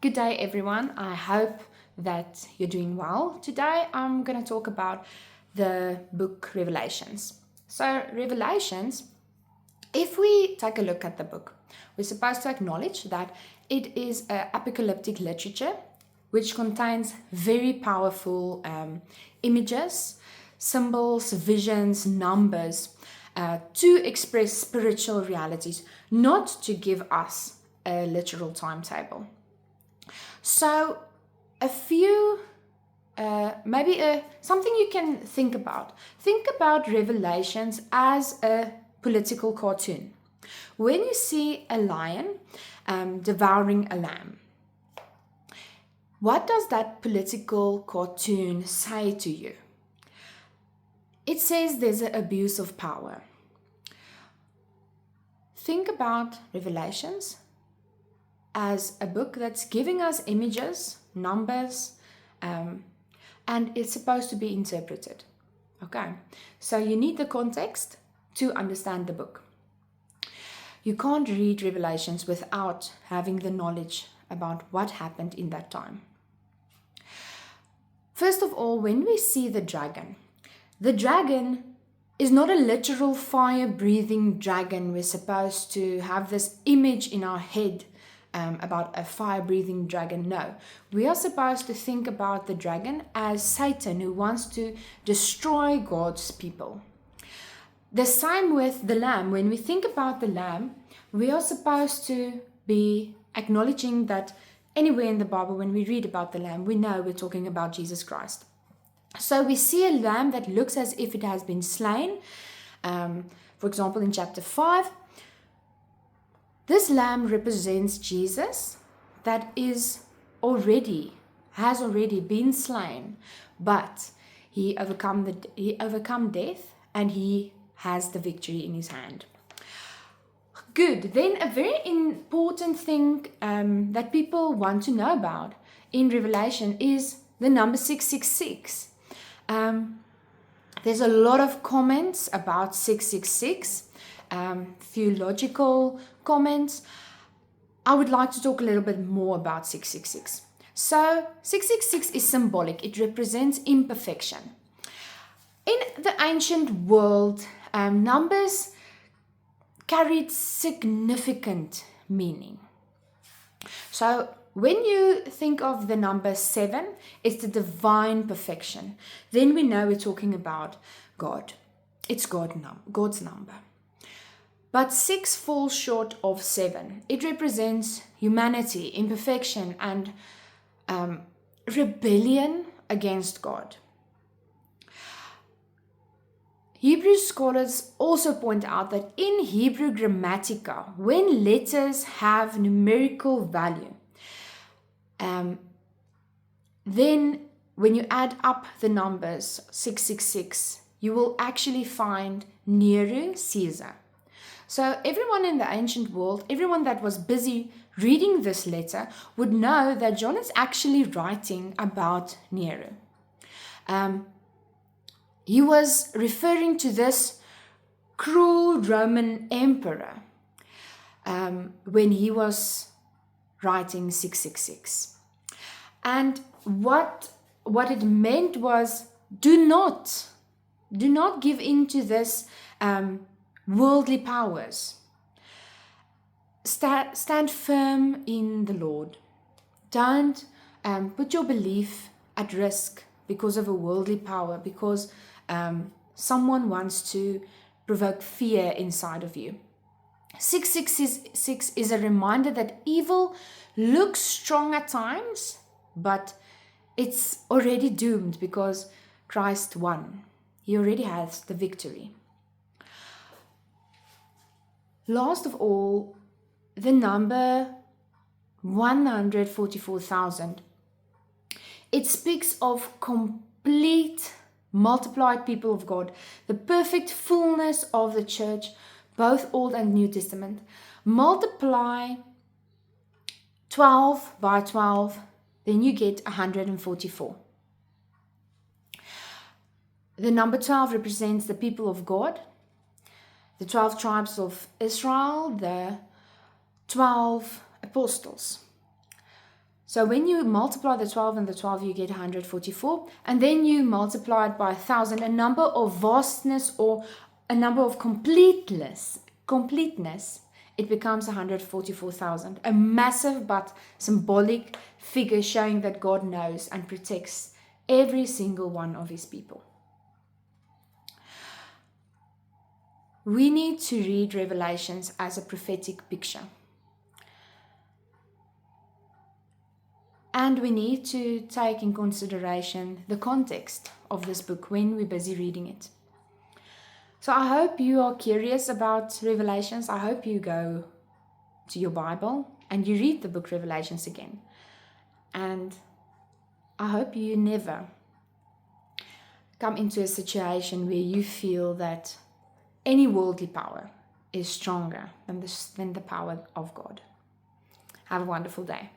Good day, everyone. I hope that you're doing well. Today, I'm going to talk about the book Revelations. So, Revelations, if we take a look at the book, we're supposed to acknowledge that it is apocalyptic literature which contains very powerful images, symbols, visions, numbers to express spiritual realities, not to give us a literal timetable. So, a few, something you can think about. Think about Revelations as a political cartoon. When you see a lion devouring a lamb, what does that political cartoon say to you? It says there's an abuse of power. Think about Revelations as a book that's giving us images, numbers, and it's supposed to be interpreted. Okay, so you need the context to understand the book. You can't read Revelations without having the knowledge about what happened in that time. First of all, when we see the dragon is not a literal fire-breathing dragon. We're supposed to have this image in our head about a fire-breathing dragon. No, we are supposed to think about the dragon as Satan, who wants to destroy God's people. The same with the lamb. When we think about the lamb, we are supposed to be acknowledging that anywhere in the Bible, when we read about the lamb, we know we're talking about Jesus Christ. So we see a lamb that looks as if it has been slain. For example, in chapter 5, this lamb represents Jesus that has already been slain, but he overcome death and he has the victory in his hand. Good. Then a very important thing that people want to know about in Revelation is the number 666. There's a lot of comments about 666. Theological comments. I would like to talk a little bit more about 666. So 666 is symbolic. It represents imperfection. In the ancient world, numbers carried significant meaning. So when you think of the number 7, it's the divine perfection. Then we know we're talking about God. It's God's number. But 6 falls short of 7. It represents humanity, imperfection, and rebellion against God. Hebrew scholars also point out that in Hebrew grammatica, when letters have numerical value, then when you add up the numbers 666, you will actually find Nero Caesar. So everyone in the ancient world, everyone that was busy reading this letter would know that John is actually writing about Nero. He was referring to this cruel Roman emperor when he was writing 666. And what it meant was, do not give in to this worldly powers. Stand firm in the Lord. Don't put your belief at risk because of a worldly power, because someone wants to provoke fear inside of you. 666 is a reminder that evil looks strong at times, but it's already doomed because Christ won. He already has the victory. Last of all, the number 144,000. It speaks of complete multiplied people of God, the perfect fullness of the church, both Old and New Testament. Multiply 12 by 12, then you get 144. The number 12 represents the people of God, the 12 tribes of Israel, the 12 apostles. So when you multiply the 12 and the 12, you get 144. And then you multiply it by 1,000, a number of vastness or a number of completeness, it becomes 144,000. A massive but symbolic figure showing that God knows and protects every single one of his people. We need to read Revelations as a prophetic picture. And we need to take in consideration the context of this book when we're busy reading it. So I hope you are curious about Revelations. I hope you go to your Bible and you read the book Revelations again. And I hope you never come into a situation where you feel that any worldly power is stronger than the power of God. Have a wonderful day.